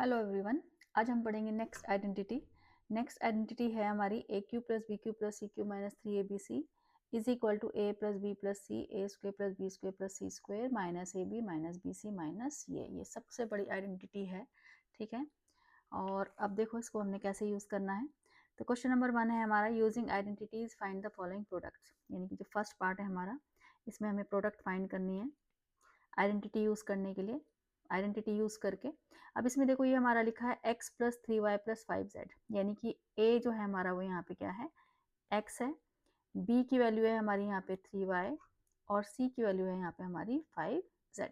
Hello everyone. आज हम पढ़ेंगे नेक्स्ट आइडेंटिटी। नेक्स्ट आइडेंटिटी है हमारी A cube plus B cube plus C cube minus 3abc is equal to A plus B plus C A square plus B square plus C square minus A B minus B C minus ये सबसे बड़ी identity है। ठीक है, और अब देखो इसको हमने कैसे यूज़ करना है। तो क्वेश्चन नंबर 1 है हमारा, using identities find the following products, यानी कि जो फर्स्ट पार्ट है हमारा, इसमें हमें प्रोडक्ट फाइंड करनी है आइडेंटिटी यूज़ करने के लिए। आइडेंटिटी यूज़ करके अब इसमें देखो ये हमारा लिखा है x plus 3y plus 5z, यानी कि a जो है हमारा वो यहाँ पे क्या है, x है, b की वैल्यू है हमारी यहाँ पे 3y और c की वैल्यू है यहाँ पे हमारी 5z।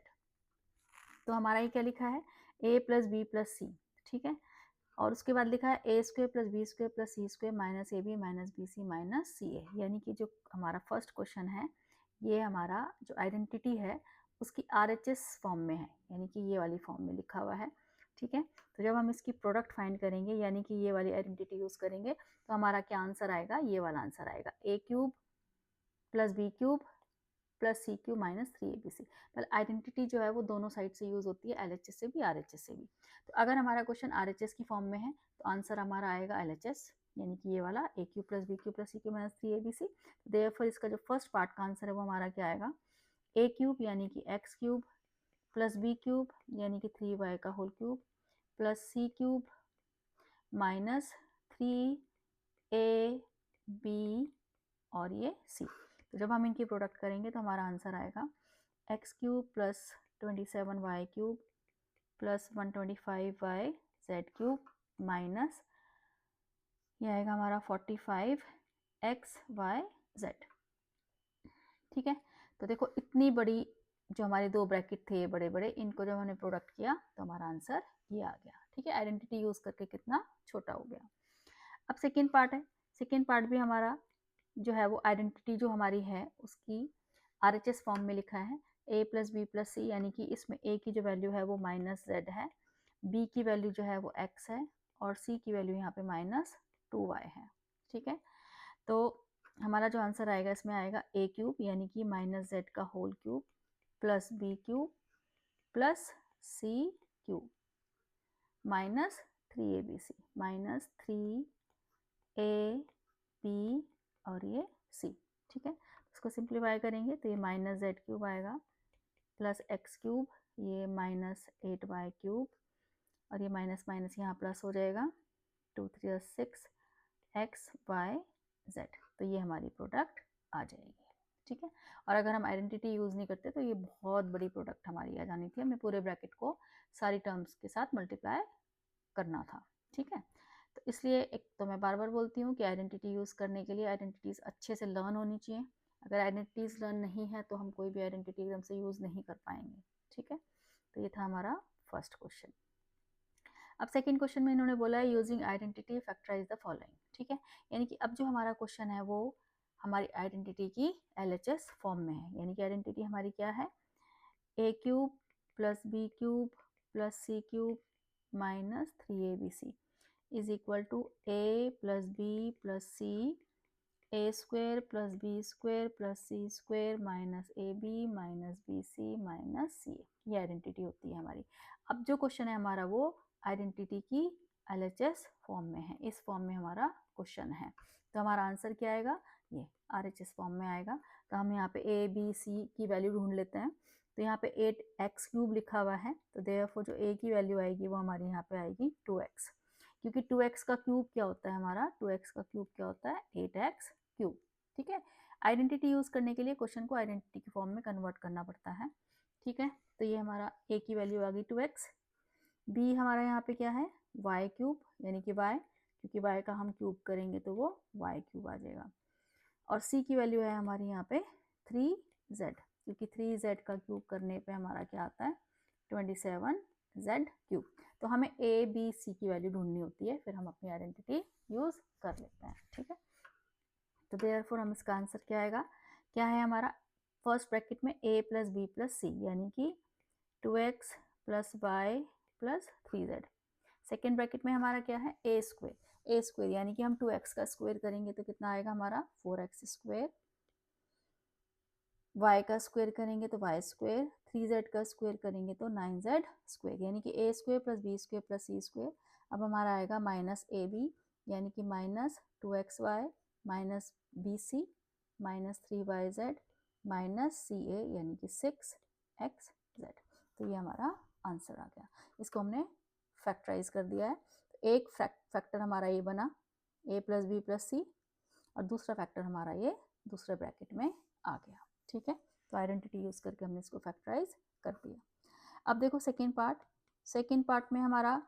तो हमारा ये क्या लिखा है, a plus B plus C. ठीक है, और उसके बाद लिखा है A square plus B square plus C square minus A B minus B C minus C A, यानी कि जो हमारा फर्स्ट क्वेश्चन है ये हमारा जो आइडेंटिटी है उसकी RHS फॉर्म में है, यानी कि ये वाली फॉर्म में लिखा हुआ है। ठीक है, तो जब हम इसकी प्रोडक्ट फाइंड करेंगे यानी कि ये वाली आइडेंटिटी यूज़ करेंगे तो हमारा क्या आंसर आएगा, ये वाला आंसर आएगा, A cube plus B cube plus C cube minus 3abc। पर आइडेंटिटी जो है वो दोनों साइड से यूज़ होती है, LHS से भी RHS से भी। तो अगर हमारा क्वेश्चन RHS की फॉर्म में है तो आंसर हमारा आएगा LHS, यानी कि ये वाला A cube plus B cube plus C cube minus 3abc। Therefore इसका जो फर्स्ट पार्ट का आंसर है वो हमारा क्या आएगा, ए क्यूब यानी कि x cube plus B cube यानी कि 3y का होल क्यूब प्लस सी क्यूब माइनस 3ab और ये सी। तो जब हम इनकी प्रोडक्ट करेंगे तो हमारा आंसर आएगा x cube plus 27y cube plus 125y Z cube minus ये आएगा हमारा 45xyz। ठीक है, तो देखो इतनी बड़ी जो हमारे दो ब्रैकेट थे बड़े बड़े, इनको जब हमने प्रोडक्ट किया तो हमारा आंसर ये आ गया। ठीक है, आइडेंटिटी यूज करके कितना छोटा हो गया। अब सेकेंड पार्ट है, सेकेंड पार्ट भी हमारा जो है वो आइडेंटिटी जो हमारी है उसकी RHS फॉर्म में लिखा है, a plus B plus c, यानी कि इसमें a की जो वैल्यू है वो माइनस जेड है, b की वैल्यू जो है वो x है और c की वैल्यू यहाँ पे माइनस 2y है। ठीक है, तो हमारा जो आंसर आएगा इसमें आएगा ए क्यूब यानी कि माइनस जेड का whole cube plus B cube plus सी cube minus 3abc minus 3ab और ये सी। ठीक है, इसको सिंप्लीफाई करेंगे तो ये माइनस जेड क्यूब आएगा प्लस एक्स क्यूब, ये माइनस 8y क्यूब और ये माइनस माइनस यहाँ प्लस हो जाएगा, 2 3 6 एक्स वाई जेड। तो ये हमारी प्रोडक्ट आ जाएगी। ठीक है, और अगर हम आइडेंटिटी यूज़ नहीं करते तो ये बहुत बड़ी प्रोडक्ट हमारी आ जानी थी, हमें पूरे ब्रैकेट को सारी टर्म्स के साथ मल्टीप्लाई करना था। ठीक है, तो इसलिए एक तो मैं बार बार बोलती हूँ कि आइडेंटिटी यूज़ करने के लिए आइडेंटिटीज़ अच्छे से लर्न होनी चाहिए। अगर आइडेंटिटीज़ लर्न नहीं है तो हम कोई भी आइडेंटिटी एकदम से यूज़ नहीं कर पाएंगे। ठीक है, तो ये था हमारा फर्स्ट क्वेश्चन। अब सेकेंड क्वेश्चन में इन्होंने बोला है using identity factorise the following. ठीक है, यानी कि अब जो हमारा क्वेश्चन है वो हमारी आइडेंटिटी की LHS फॉर्म में है, यानी कि आइडेंटिटी हमारी क्या है, A cube plus B cube plus C cube minus 3abc is equal to A plus B plus C A square plus B square plus C square minus A B minus B C minus C. ये identity होती है हमारी। अब जो question है हमारा वो identity की LHS फॉर्म में है, इस फॉर्म में हमारा क्वेश्चन है। तो हमारा आंसर क्या आएगा, ये RHS फॉर्म में आएगा। तो हम यहाँ पे ए बी सी की वैल्यू ढूंढ लेते हैं। तो यहाँ पे 8x क्यूब लिखा हुआ है, तो देयरफॉर जो a की वैल्यू आएगी वो हमारी यहाँ पे आएगी 2x, क्योंकि 2x का क्यूब क्या होता है हमारा, 2x का क्यूब क्या होता है 8x क्यूब। ठीक है, आइडेंटिटी यूज करने के लिए क्वेश्चन को आइडेंटिटी की फॉर्म में कन्वर्ट करना पड़ता है। ठीक है, तो ये हमारा a की वैल्यू आ गई 2x, b हमारा यहाँ पे क्या है y क्यूब यानी कि y, क्योंकि y का हम क्यूब करेंगे तो वो y क्यूब आ जाएगा, और c की वैल्यू है हमारी यहाँ पे 3z, क्योंकि 3z का क्यूब करने पे हमारा क्या आता है 27z क्यूब। तो हमें a b c की वैल्यू ढूंढनी होती है, फिर हम अपनी आइडेंटिटी यूज कर लेते हैं। ठीक है, तो देयरफॉर हम इसका आंसर क्या आएगा, क्या है हमारा, फर्स्ट ब्रैकेट में a plus B plus c यानी कि 2x plus y plus 3z, second bracket में हमारा क्या है ए स्क्वेयर यानी कि हम 2x का स्क्वायर करेंगे तो कितना आएगा हमारा 4x स्क्वायर y का स्क्वायर करेंगे तो y स्क्वायर, 3z का स्क्वायर करेंगे तो 9z स्क्वायर, यानी कि a square plus b square plus c square. अब हमारा आएगा माइनस ए बी, यानी कि minus 2xy minus B C minus 3yz minus C A, यानी कि 6xz। तो ये हमारा आंसर आ गया। इसको हमने फैक्टराइज कर दिया है। तो एक फैक्टर हमारा ये बना a प्लस बी प्लस सी, और दूसरा फैक्टर हमारा ये दूसरे ब्रैकेट में आ गया। ठीक है, तो आइडेंटिटी यूज करके हमने इसको फैक्टराइज कर दिया। अब देखो सेकेंड पार्ट में हमारा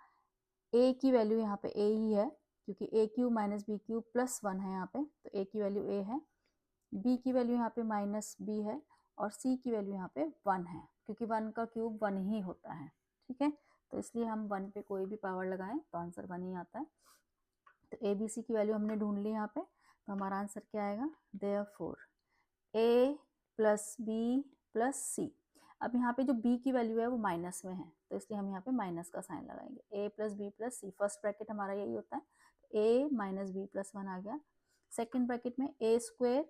a की वैल्यू यहाँ पे a ही है, क्योंकि a cube minus b cube plus 1 है यहाँ पे, तो a की वैल्यू a है, b की वैल्यू यहाँ पे माइनस b है, और c की वैल्यू यहाँ पे 1 है, क्योंकि 1 का क्यूब 1 ही होता है। ठीक है, तो इसलिए हम 1 पे कोई भी पावर लगाएं तो आंसर 1 ही आता है। तो ए बी सी की वैल्यू हमने ढूंढ ली यहाँ पे, तो हमारा आंसर क्या आएगा, therefore a plus B plus C. अब यहाँ पे जो b की वैल्यू है वो माइनस में है, तो इसलिए हम यहाँ पे माइनस का साइन लगाएंगे। a plus B plus c, first bracket हमारा यही होता है, तो a माइनस बी प्लस 1 आ गया। सेकेंड ब्रैकेट में a square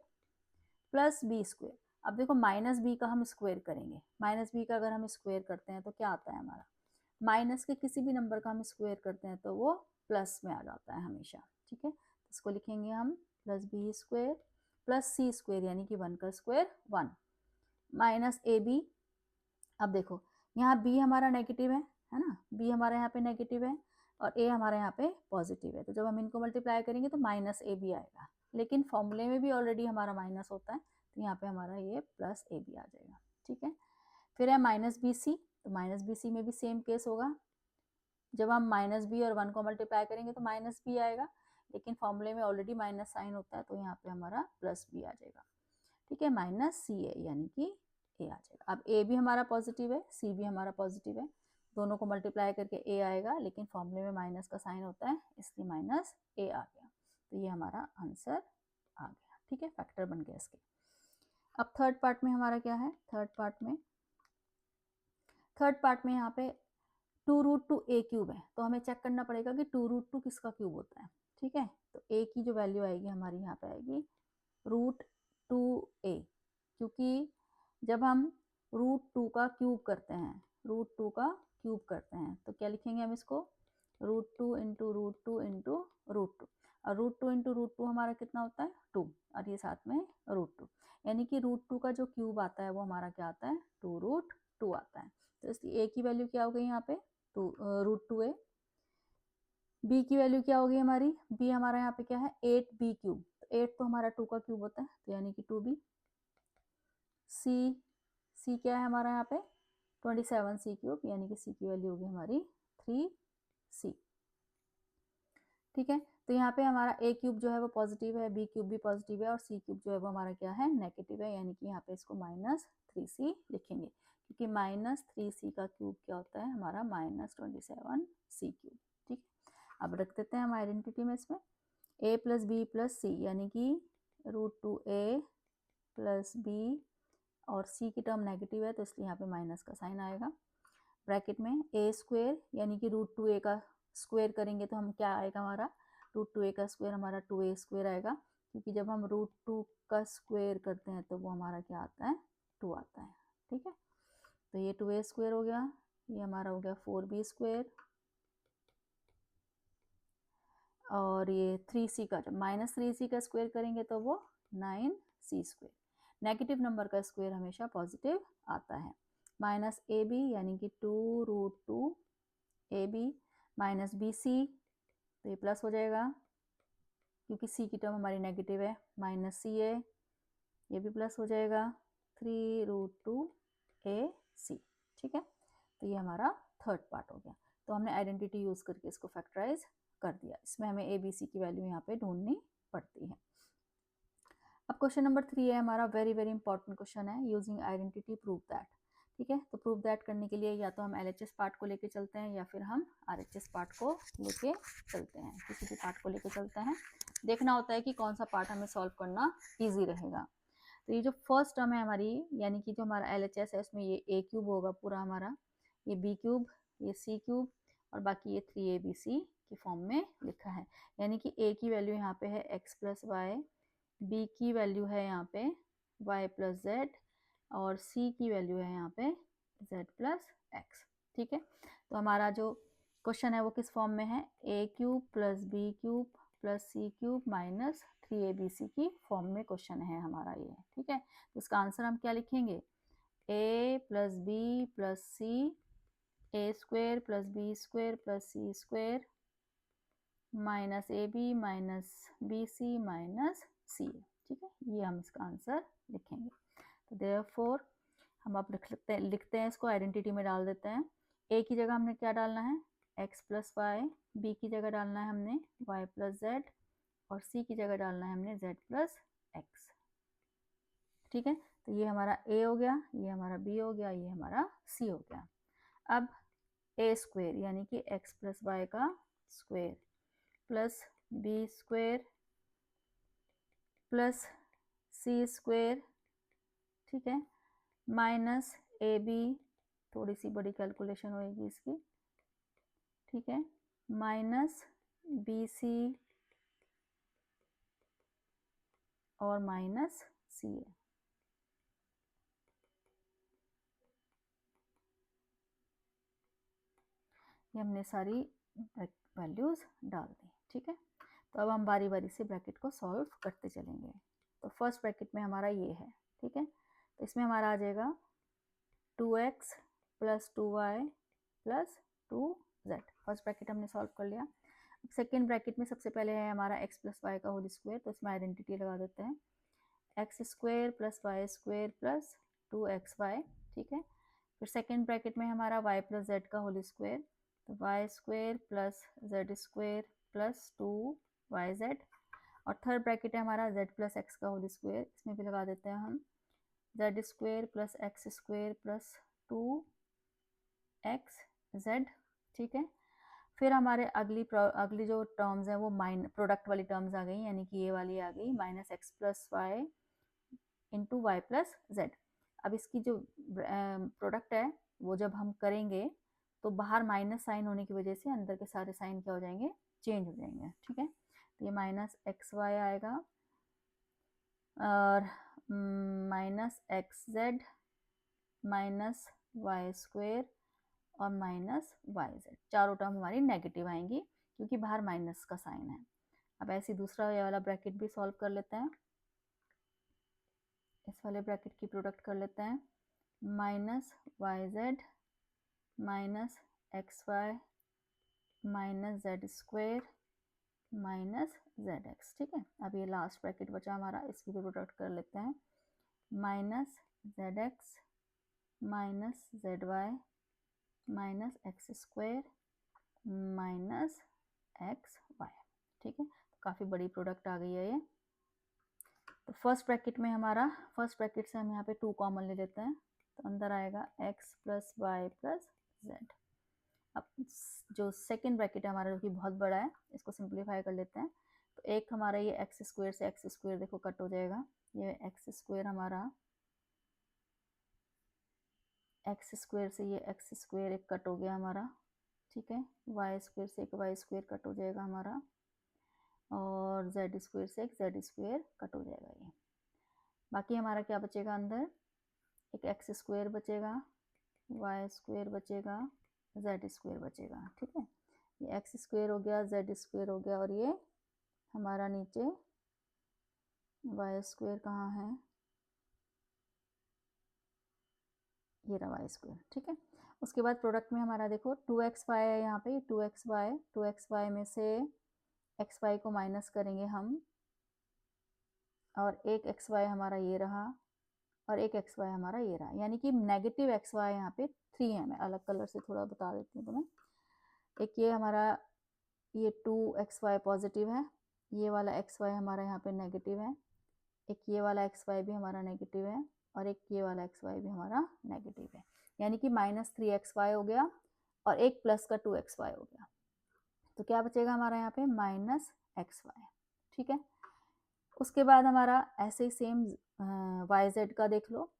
plus b square. अब देखो माइनस बी का हम स्क्वायर करेंगे, माइनस बी का अगर हम स्क्वायर करते हैं तो क्या आता है हमारा, माइनस के किसी भी नंबर का हम स्क्वायर करते हैं तो वो प्लस में आ जाता है हमेशा। ठीक है, तो इसको लिखेंगे हम प्लस बी स्क्वायर प्लस सी स्क्वायर, यानी कि 1 का स्क्वायर 1 माइनस ए बी। अब देखो यहाँ b हमारा नेगेटिव है ना, b हमारा यहाँ पे नेगेटिव है और a हमारा यहाँ पे पॉजिटिव है, तो जब हम इनको मल्टीप्लाई करेंगे तो माइनस ए बी आएगा, लेकिन फॉर्मूले में भी ऑलरेडी हमारा माइनस होता है, तो यहाँ पे हमारा ये प्लस ए बी आ जाएगा। ठीक है, फिर है माइनस बी सी, तो माइनस बी सी में भी सेम केस होगा, जब हम माइनस बी और 1 को मल्टीप्लाई करेंगे तो माइनस बी आएगा, लेकिन फॉर्मूले में ऑलरेडी माइनस साइन होता है, तो यहाँ पे हमारा प्लस बी आ जाएगा। ठीक है, माइनस सी ए, यानी कि ए आ जाएगा। अब ए भी हमारा पॉजिटिव है, सी भी हमारा पॉजिटिव है, दोनों को मल्टीप्लाई करके ए आएगा, लेकिन फॉर्मूले में माइनस का साइन होता है, इसलिए माइनस ए आ गया, तो ये हमारा आंसर आ गया। ठीक है, फैक्टर बन गया इसके। अब थर्ड पार्ट में हमारा क्या है, थर्ड पार्ट में यहाँ पे 2√2 a क्यूब है, तो हमें चेक करना पड़ेगा कि 2√2 किसका क्यूब होता है। ठीक है, तो a की जो वैल्यू आएगी हमारी यहाँ पे आएगी √2a, क्योंकि जब हम √2 का क्यूब करते हैं, तो क्या लिखेंगे हम इसको, √2 इंटू √2 इंटू √2, और √2 इंटू √2 हमारा कितना होता है 2, और ये साथ में √2, यानी कि √2 का जो क्यूब आता है वो हमारा क्या आता है 2√2 आता है। तो इसलिए a की वैल्यू क्या हो गई यहाँ पे √2a, b की वैल्यू क्या होगी हमारी, b हमारा यहाँ पे क्या है 8b क्यूब, तो 8 तो हमारा 2 का क्यूब होता है, तो यानी कि 2b। c क्या है हमारा यहाँ पे 27c क्यूब, यानी कि c की वैल्यू होगी हमारी 3c। ठीक है, तो यहाँ पे हमारा a क्यूब जो है वो पॉजिटिव है, b क्यूब भी पॉजिटिव है, और c क्यूब जो है वो हमारा क्या है नेगेटिव है, यानी कि यहाँ पे इसको -3c लिखेंगे, क्योंकि -3c का क्यूब क्या होता है हमारा -27c क्यूब। ठीक है, अब रख देते हैं हम आइडेंटिटी में इसमें a plus B plus c, यानी कि √2a प्लस बी, और c की टर्म नेगेटिव है तो इसलिए यहाँ पे माइनस का साइन आएगा। ब्रैकेट में a स्क्वायर, यानी कि √2a का स्क्वायर करेंगे तो हम क्या आएगा हमारा √2a का स्क्वायर हमारा 2a स्क्वायर आएगा, क्योंकि जब हम √2 का स्क्वायर करते हैं तो वो हमारा क्या आता है 2 आता है। ठीक है, तो ये 2a स्क्वायर हो गया, ये हमारा हो गया 4b स्क्वायर, और ये 3c का जब -3c का स्क्वायर करेंगे तो वो 9c स्क्वायर, नेगेटिव नंबर का स्क्वायर हमेशा पॉजिटिव आता है। माइनस ए बी, यानी कि 2√2 a B minus B c, तो ये प्लस हो जाएगा क्योंकि सी की टर्म हमारी नेगेटिव है, माइनस सी ए, ये भी प्लस हो जाएगा 3√2 ए सी। ठीक है, तो ये हमारा थर्ड पार्ट हो गया। तो हमने आइडेंटिटी यूज करके इसको फैक्टराइज कर दिया, इसमें हमें ए बी सी की वैल्यू यहाँ पे ढूंढनी पड़ती है। अब क्वेश्चन नंबर 3 है हमारा, वेरी वेरी इंपॉर्टेंट क्वेश्चन है, यूजिंग आइडेंटिटी प्रूव दैट। ठीक है, तो प्रूव दैट करने के लिए या तो हम LHS पार्ट को लेके चलते हैं या फिर हम RHS पार्ट को लेके चलते हैं, किसी भी पार्ट को लेके चलते हैं। देखना होता है कि कौन सा पार्ट हमें सॉल्व करना ईजी रहेगा। तो ये जो फर्स्ट टर्म है हमारी, यानी कि जो हमारा LHS है उसमें ये a क्यूब होगा पूरा हमारा, ये b क्यूब, ये c क्यूब, और बाकी ये 3abc की फॉर्म में लिखा है, यानी कि a की वैल्यू यहाँ पे है x प्लस वाई, b की वैल्यू है यहाँ पे y प्लस z, c की वैल्यू है 2x प्लस 4y, और d की वैल्यू है 4y प्लस z, और c की वैल्यू है यहाँ पे z प्लस एक्स। ठीक है, तो हमारा जो क्वेश्चन है वो किस फॉर्म में है, a cube plus B cube plus C cube minus 3abc की फॉर्म में क्वेश्चन है हमारा ये। ठीक है, तो इसका आंसर हम क्या लिखेंगे, a plus B plus C A square plus B square plus C square minus A B minus B C minus C A. ठीक है, ये हम इसका आंसर लिखेंगे। तो देयरफॉर हम अब लिखते हैं इसको, आइडेंटिटी में डाल देते हैं। a की जगह हमने क्या डालना है, x प्लस वाई, b की जगह डालना है हमने y प्लस जेड, और c की जगह डालना है हमने z प्लस एक्स। ठीक है, तो ये हमारा a हो गया, ये हमारा b हो गया, ये हमारा c हो गया। अब a स्क्वेयर यानी कि x प्लस वाई का square plus B square plus C square, ठीक है, माइनस ए बी, थोड़ी सी बड़ी कैलकुलेशन होगी इसकी, ठीक है, माइनस बी सी और माइनस सी ए। ये हमने सारी वैल्यूज डाल दी। ठीक है, तो अब हम बारी बारी से ब्रैकेट को सॉल्व करते चलेंगे। तो फर्स्ट ब्रैकेट में हमारा ये है। ठीक है, तो इसमें हमारा आ जाएगा 2x plus 2y plus 2z। First bracket हमने सॉल्व कर लिया। अब सेकेंड ब्रैकेट में सबसे पहले है हमारा x प्लस वाई का होल स्क्वायर, तो इसमें आइडेंटिटी लगा देते हैं, x square plus y square plus 2xy। ठीक है, फिर सेकेंड ब्रैकेट में हमारा y प्लस जेड का होल स्क्वायर, तो y square plus z square plus 2yz। और थर्ड ब्रैकेट है हमारा z प्लस एक्स का होल स्क्वायर, इसमें भी लगा देते हैं हम z square plus x square plus 2xz। ठीक है, फिर हमारे अगली जो टर्म्स हैं वो प्रोडक्ट वाली टर्म्स आ गई, यानी कि ये वाली आ गई minus x plus y into y plus z. अब इसकी जो प्रोडक्ट है वो जब हम करेंगे तो बाहर माइनस साइन होने की वजह से अंदर के सारे साइन क्या हो जाएंगे, चेंज हो जाएंगे। ठीक है, तो ये माइनस एक्स वाई आएगा और minus x z minus y square और माइनस वाई जेड, चारों टर्म हमारी नेगेटिव आएंगी क्योंकि बाहर माइनस का साइन है। अब ऐसे दूसरा ये वाला ब्रैकेट भी सॉल्व कर लेते हैं। इस वाले ब्रैकेट की प्रोडक्ट कर लेते हैं, minus y z minus x y minus z square minus z x. ठीक है, अब ये लास्ट ब्रैकेट बचा हमारा, इसकी भी प्रोडक्ट कर लेते हैं, minus z x minus z y minus x square minus x y. ठीक है, तो काफ़ी बड़ी प्रोडक्ट आ गई है ये। तो फर्स्ट ब्रैकेट में हमारा, फर्स्ट ब्रैकेट से हम यहाँ पे 2 कॉमन ले लेते हैं, तो अंदर आएगा x plus y plus z. अब जो सेकेंड ब्रैकेट है हमारा जो कि बहुत बड़ा है, इसको सिंप्लीफाई कर लेते हैं। तो एक हमारा ये एक्स स्क्वायर से एक्स स्क्वायर देखो कट हो जाएगा, ये एक्स स्क्वायर हमारा एक्स स्क्वायर से ये एक्स स्क्वायर एक कट हो गया हमारा। ठीक है, वाई स्क्वायर से एक वाई स्क्वायर कट हो जाएगा हमारा, और जेड स्क्वायर से एक जेड स्क्वायर कट हो जाएगा ये। बाकी हमारा क्या बचेगा अंदर, एक एक्स स्क्वायर बचेगा, वाई स्क्वायर बचेगा, जेड स्क्वायर बचेगा। ठीक है, ये एक्स स्क्वायर हो गया, जेड स्क्वायर हो गया, और ये हमारा नीचे वाई स्क्वायर कहाँ है, ये रहा वाई स्क्वायर। ठीक है, उसके बाद प्रोडक्ट में हमारा देखो 2xy है यहाँ पे, 2xy में से xy को माइनस करेंगे हम, और एक xy हमारा ये रहा और एक xy हमारा ये रहा, यानी कि नेगेटिव xy यहाँ पे 3 है। मैं अलग कलर से थोड़ा बता देती हूँ तुम्हें। एक ये हमारा ये 2xy पॉजिटिव है, ये वाला xy हमारा यहाँ पे नेगेटिव है, एक ये वाला xy भी हमारा नेगेटिव है, और एक ये वाला xy भी हमारा नेगेटिव है, यानी कि माइनस 3xy हो गया और एक प्लस का 2xy हो गया। तो क्या बचेगा हमारा यहाँ पे, माइनस xy। ठीक है, उसके बाद हमारा ऐसे ही सेम वाई जेड का देख लो,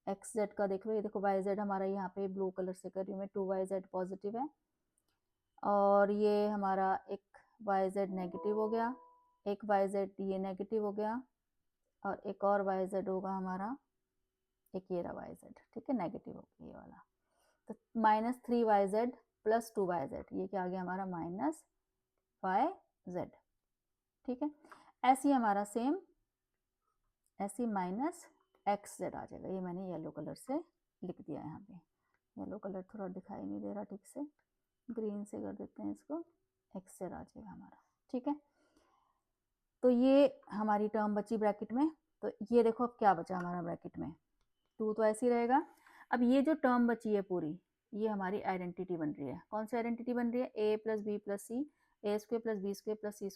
एक्स जेड का देख लो। ये देखो वाई जेड हमारा यहाँ पे ब्लू कलर से कर रही हूँ मैं, 2yz पॉजिटिव है, और ये हमारा एक yz नेगेटिव हो गया, एक yz ये नेगेटिव हो गया, और एक और yz होगा हमारा एक ये रहा YZ, ठीक है, नेगेटिव हो गया ये वाला। तो -3YZ + 2YZ, ये क्या आ गया हमारा -YZ, ठीक है। ऐसे हमारा सेम ऐसे -XZ आ जाएगा। ये मैंने येलो कलर से लिख दिया यहाँ पे। येलो कलर थोड़ा दिखाई नहीं दे रहा ठीक से, ग्रीन से कर देते हैं इसको, XZ आ जाएगा हमारा, ठीक है। तो ये हमारी टर्म बची ब्रैकेट में। तो ये देखो अब क्या बचा हमारा ब्रैकेट में, 2 तो ऐसे ही रहेगा। अब ये जो टर्म बची है पूरी, ये हमारी आइडेंटिटी बन रही है। कौन सी आइडेंटिटी बन रही है? a + b + c, a² + b² + c² - ab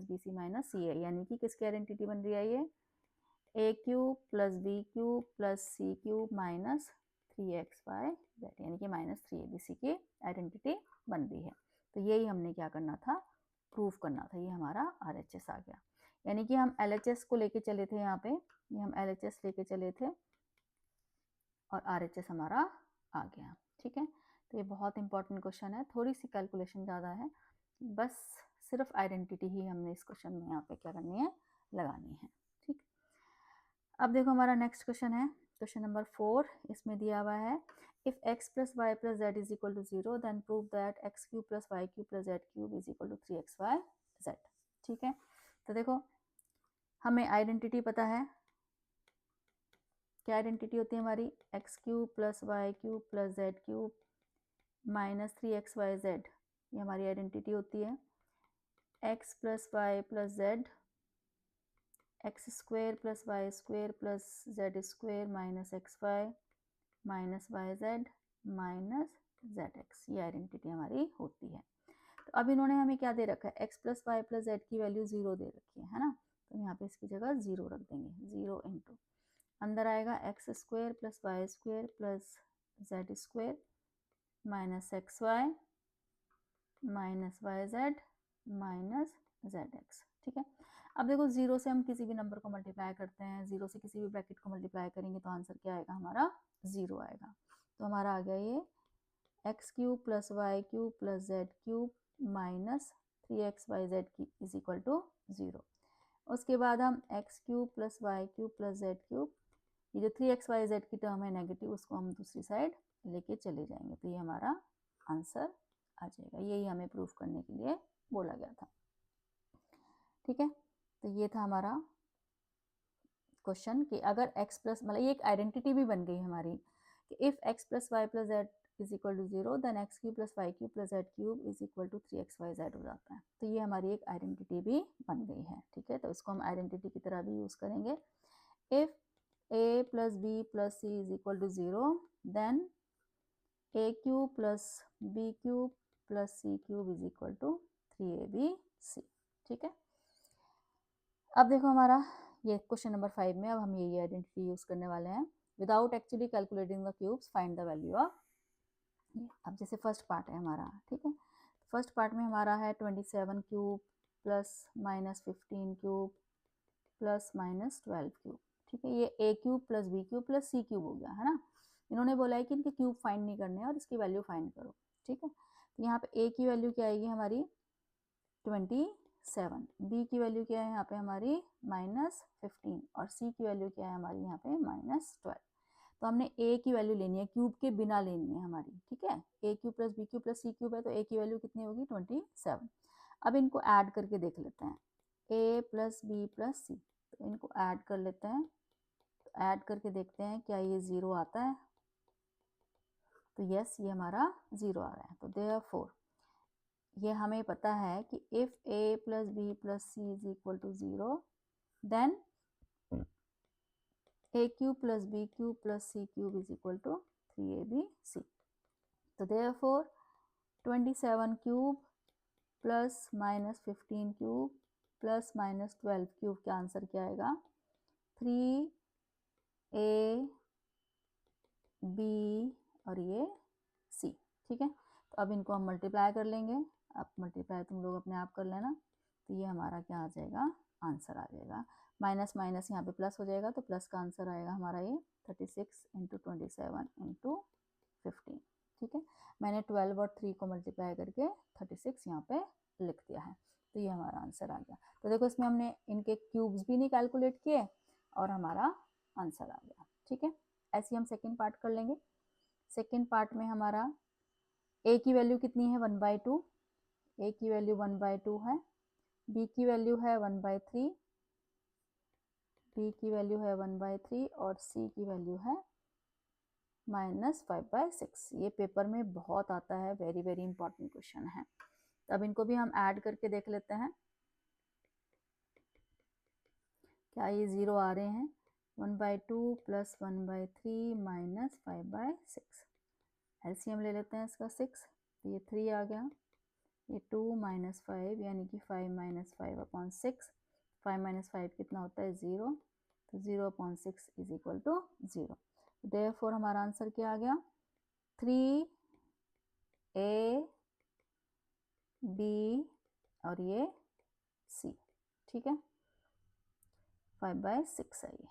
- bc - ca, यानी कि किसकी आइडेंटिटी बन रही है? ये a³ + b³ + c³ - 3xyz, यानी कि -3abc की आइडेंटिटी बन रही है। तो यही हमने क्या करना था, प्रूफ करना था। ये हमारा RHS आ गया, यानी कि हम LHS को लेके चले थे यहाँ पे, ये हम LHS लेके चले थे और RHS हमारा आ गया, ठीक है। तो ये बहुत इंपॉर्टेंट क्वेश्चन है, थोड़ी सी कैलकुलेशन ज़्यादा है, बस सिर्फ आइडेंटिटी ही हमने इस क्वेश्चन में यहाँ पे क्या करनी है, लगानी है, ठीक। अब देखो हमारा नेक्स्ट क्वेश्चन है क्वेश्चन नंबर 4। इसमें दिया हुआ है if x + y + z = 0 then prove that x³ + y³ + z³ = 3xyz, ठीक है। तो देखो हमें आइडेंटिटी पता है, क्या आइडेंटिटी होती है हमारी, x³ + y³ + z³ - 3xyz, ये हमारी आइडेंटिटी होती है। x + y + z, x² + y² + z² - xy - yz - zx, ये आइडेंटिटी हमारी होती है। तो अब इन्होंने हमें क्या दे रखा है, x + y + z की वैल्यू 0 दे रखी है ना, तो यहाँ पे इसकी जगह 0 रख देंगे। 0 इंटू अंदर आएगा x² + y² + z² - xy - yz - zx, ठीक है। अब देखो 0 से हम किसी भी नंबर को मल्टीप्लाई करते हैं, 0 से किसी भी ब्रैकेट को मल्टीप्लाई करेंगे तो आंसर क्या आएगा हमारा, 0 आएगा। तो हमारा आ गया ये x³ + y³ + z³ - 3xyz = 0। उसके बाद हम x³ + y³ + z³, ये जो 3xyz की टर्म है नेगेटिव, उसको हम दूसरी साइड लेके चले जाएंगे, तो ये हमारा आंसर आ जाएगा। यही हमें प्रूफ करने के लिए बोला गया था, ठीक है। तो ये था हमारा क्वेश्चन कि अगर x प्लस, मतलब ये एक आइडेंटिटी भी बन गई हमारी कि if x + y + z = 0 then x³ + y³ + z³ = 3xyz हो जाता है। तो ये हमारी एक आइडेंटिटी भी बन गई है, ठीक है। तो इसको हम आइडेंटिटी की तरह भी यूज़ करेंगे। If a + b + c = 0 then a³ + b³ + c³ = 3abc, ठीक है। अब देखो हमारा ये क्वेश्चन नंबर 5 में अब हम यही आइडेंटिटी यूज करने वाले हैं। Without actually calculating the cubes find the value of, अब जैसे फर्स्ट पार्ट है हमारा, ठीक है। फर्स्ट पार्ट में हमारा है 27 क्यूब + -15 क्यूब + -12 क्यूब, ठीक है। ये a³ + b³ + c³ हो गया है ना। इन्होंने बोला है कि इनके क्यूब फाइंड नहीं करने और इसकी वैल्यू फाइंड करो, ठीक है। तो यहाँ पे a की वैल्यू क्या आएगी हमारी 27, b की वैल्यू क्या है यहाँ पे हमारी -15 और c की वैल्यू क्या है हमारी यहाँ पे -12। तो हमने a की वैल्यू लेनी है, क्यूब के बिना लेनी है हमारी, ठीक है। a³ + b³ + c³ है तो a की वैल्यू कितनी होगी 27। अब इनको ऐड करके देख लेते हैं, a + b + c, तो इनको ऐड कर लेते हैं। तो ऐड करके देखते हैं क्या ये 0 आता है, तो यस ये हमारा 0 आ रहा है। तो देयरफॉर ये हमें पता है कि if a + b + c = 0 then a³ + b³ + c³ = 3abc। तो देयरफॉर 27 क्यूब + -15 क्यूब + -12 क्यूब का आंसर क्या आएगा 3ab और ये c, ठीक है। तो अब इनको हम मल्टीप्लाई कर लेंगे, अब मल्टीप्लाई तुम लोग अपने आप कर लेना। तो ये हमारा क्या आ जाएगा, आंसर आ जाएगा। माइनस माइनस यहाँ पे प्लस हो जाएगा, तो प्लस का आंसर आएगा हमारा ये 36 × 27 × 15, ठीक है। मैंने 12 और 3 को मल्टीप्लाई करके 36 यहाँ पे लिख दिया है। तो ये हमारा आंसर आ गया। तो देखो इसमें हमने इनके क्यूब्स भी नहीं कैलकुलेट किए और हमारा आंसर आ गया, ठीक है। ऐसे हम सेकेंड पार्ट कर लेंगे। सेकेंड पार्ट में हमारा a की वैल्यू कितनी है 1/2, a की वैल्यू 1/2 है, b की वैल्यू है 1/3, b की वैल्यू है 1/3 और c की वैल्यू है -5/6। ये पेपर में बहुत आता है, वेरी वेरी इंपॉर्टेंट क्वेश्चन है। अब इनको भी हम ऐड करके देख लेते हैं क्या ये 0 आ रहे हैं। 1/2 + 1/3 - 5/6। एलसीएम ले लेते हैं इसका 6, तो ये 3 आ गया, ये 2 - 5 यानी कि 5 - 5/6। 5 - 5 कितना होता है 0, तो 0/6 = 0। देयरफॉर हमारा आंसर क्या आ गया 3A B और ये C, ठीक है। 5/6 है ये,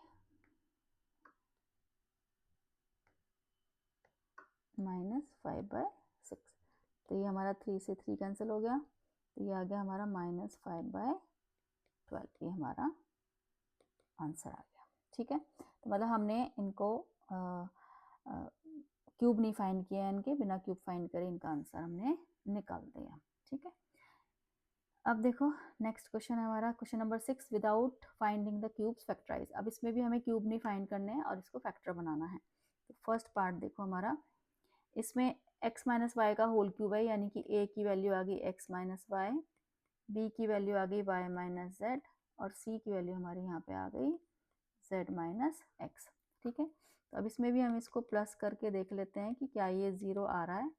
-5/6। तो ये हमारा 3 से 3 कैंसिल हो गया, तो ये आ गया हमारा -5/12। ये हमारा आंसर आ गया, ठीक है। तो मतलब हमने इनको क्यूब नहीं फाइंड किया है, इनके बिना क्यूब फाइंड करे इनका आंसर हमने निकाल दिया, ठीक है। अब देखो नेक्स्ट क्वेश्चन है हमारा question number 6, without finding the cubes factorise. अब इसमें भी हमें क्यूब नहीं फाइंड करने हैं और इसको फैक्टर बनाना है। तो फर्स्ट पार्ट देखो हमारा, इसमें x - y का होल क्यूब है, यानी कि a की वैल्यू आ गई x - y, b की वैल्यू आ गई y - z और c की वैल्यू हमारी यहाँ पे आ गई z - x, ठीक है। तो अब इसमें भी हम इसको प्लस करके देख लेते हैं कि क्या ये 0 आ रहा है।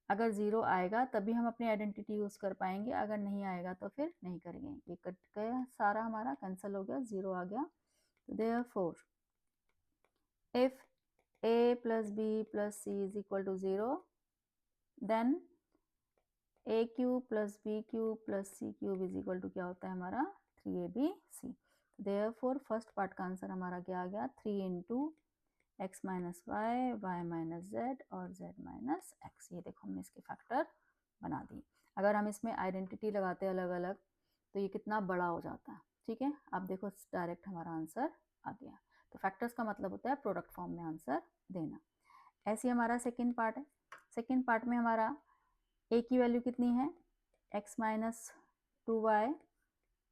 अगर 0 आएगा तभी हम अपनी आइडेंटिटी यूज़ कर पाएंगे, अगर नहीं आएगा तो फिर नहीं करेंगे। ये कट गया सारा, हमारा कैंसिल हो गया, 0 आ गया। तो therefore if a + b + c = 0, then a³ + b³ + c³ क्या होता है हमारा 3abc। देयरफॉर फर्स्ट पार्ट का आंसर हमारा क्या आ गया 3 × x - y, y - z और z - x। ये देखो हमने इसके फैक्टर बना दिए। अगर हम इसमें आइडेंटिटी लगाते अलग अलग तो ये कितना बड़ा हो जाता है, ठीक है। अब देखो डायरेक्ट हमारा आंसर आ गया। तो फैक्टर्स का मतलब होता है प्रोडक्ट फॉर्म में आंसर देना। ऐसे ही हमारा सेकेंड पार्ट है। सेकेंड पार्ट में हमारा a की वैल्यू कितनी है x - 2y,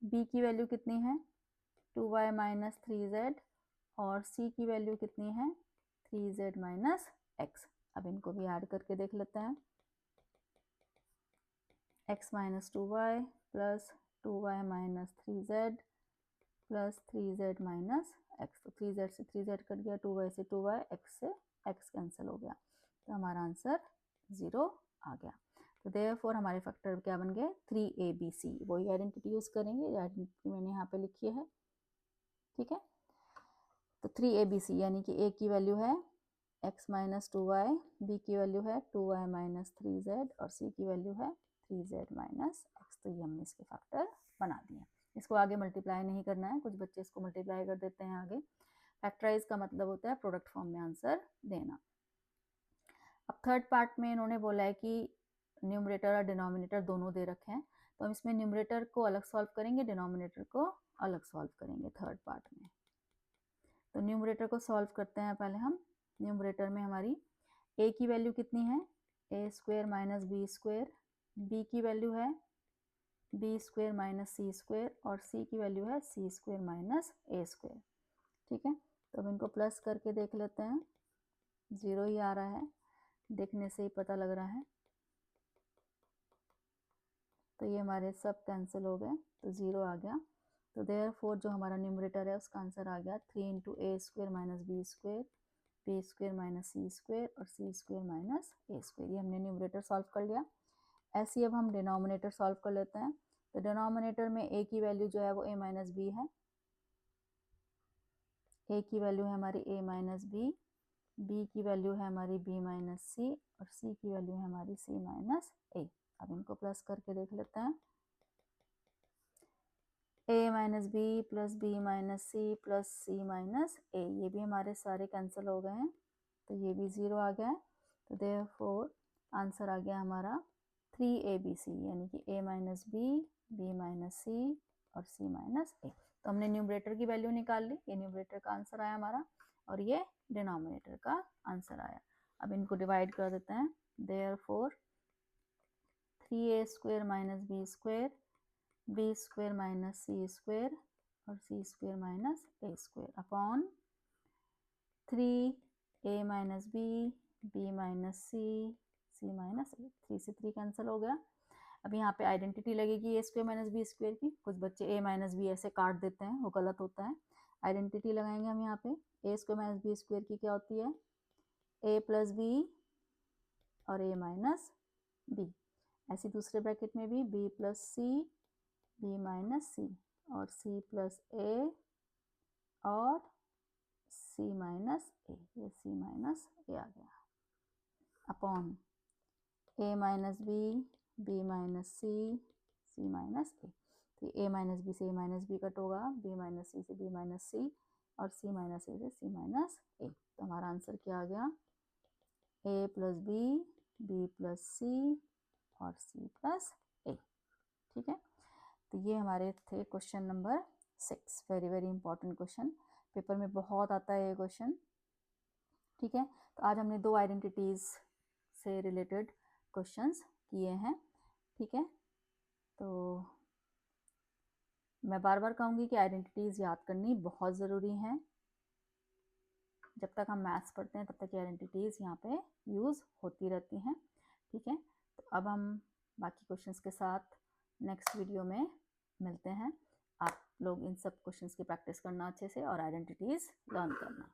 b की वैल्यू कितनी है 2y - 3z और c की वैल्यू कितनी है 3z - x। अब इनको भी ऐड करके देख लेते हैं, x - 2y + 2y - 3z + 3z - x। तो 3z से 3z कट गया, 2y से 2y, x से x कैंसिल हो गया, तो हमारा आंसर 0 आ गया। तो देयरफॉर हमारे फैक्टर क्या बन गए 3abc। वही आइडेंटिटी यूज़ करेंगे, आइडेंटिटी मैंने यहाँ पे लिखी है, ठीक है। तो 3abc यानी कि a की वैल्यू है x - 2y, b की वैल्यू है 2y - 3z और c की वैल्यू है 3z - x। तो ये हमने इसके फैक्टर बना दिए। इसको आगे मल्टीप्लाई नहीं करना है, कुछ बच्चे इसको मल्टीप्लाई कर देते हैं आगे। फैक्टराइज का मतलब होता है प्रोडक्ट फॉर्म में आंसर देना। अब थर्ड पार्ट में इन्होंने बोला है कि न्यूमरेटर और डिनोमिनेटर दोनों दे रखे हैं, तो हम इसमें न्यूमरेटर को अलग सॉल्व करेंगे, डिनोमिनेटर को अलग सॉल्व करेंगे थर्ड पार्ट में। तो न्यूमरेटर को सॉल्व करते हैं पहले हम। न्यूमरेटर में हमारी a की वैल्यू कितनी है a² - b², b की वैल्यू है b² - c² और c की वैल्यू है c² - a², ठीक है। तो अब इनको प्लस करके देख लेते हैं, 0 ही आ रहा है, देखने से ही पता लग रहा है। तो ये हमारे सब कैंसिल हो गए, तो 0 आ गया। तो देयरफॉर जो हमारा न्यूमरेटर है उसका आंसर आ गया 3 × a² - b², b² - c² और c² - a²। ये हमने न्यूमरेटर सॉल्व कर लिया। ऐसे ही अब हम डिनोमिनेटर सॉल्व कर लेते हैं। तो डिनोमिनेटर में a की वैल्यू जो है वो a - b है, a की वैल्यू है हमारी a - b, b की वैल्यू है हमारी b - c और c की वैल्यू है हमारी c - a। अब इनको प्लस करके देख लेते हैं, a - b + b - c + c - a। ये भी हमारे सारे कैंसिल हो गए हैं, तो ये भी 0 आ गया है। तो देयरफॉर आंसर आ गया हमारा 3abc यानी कि a - b, b - c और c - a। तो हमने न्यूमरेटर की वैल्यू निकाल ली, ये न्यूमरेटर का आंसर आया हमारा। और ये डिनोमिनेटर का आंसर आया। अब इनको डिवाइड कर देते हैं। Therefore 3a square minus B square, B square minus C square और C square minus A square upon 3a minus B, B minus C, C minus A. 3 से 3 कैंसिल हो गया। अब यहाँ पे आइडेंटिटी लगेगी ए स्क्वायर माइनस बी स्क्वायर की। कुछ बच्चे ए माइनस बी ऐसे काट देते हैं, वो गलत होता है। आइडेंटिटी लगाएंगे हम यहाँ पे। ए स्क्वायर माइनस बी स्क्वायर की क्या होती है? ए प्लस बी और ए माइनस बी। ऐसे दूसरे ब्रैकेट में भी बी प्लस सी, बी माइनस सी और सी प्लस ए और सी माइनस ए। ये सी माइनस ए आ गया अपॉन ए minus B, B minus C, C minus ए। तो ए माइनस बी से ए माइनस बी कट होगा, बी माइनस सी से बी माइनस सी और सी माइनस ए से सी माइनस ए। तो हमारा आंसर क्या आ गया? ए प्लस बी, बी प्लस सी और सी प्लस ए। ठीक है, तो ये हमारे थे question number 6। Very very important question, paper में बहुत आता है ये क्वेश्चन। ठीक है, तो आज हमने 2 आइडेंटिटीज से रिलेटेड क्वेश्चंस किए हैं। ठीक है, तो मैं बार बार कहूँगी कि आइडेंटिटीज याद करनी बहुत ज़रूरी है। जब तक हम मैथ्स पढ़ते हैं तब तक ये आइडेंटिटीज यहाँ पे यूज़ होती रहती हैं। ठीक है, तो अब हम बाकी क्वेश्चंस के साथ नेक्स्ट वीडियो में मिलते हैं। आप लोग इन सब क्वेश्चंस की प्रैक्टिस करना अच्छे से और आइडेंटिटीज लर्न करना।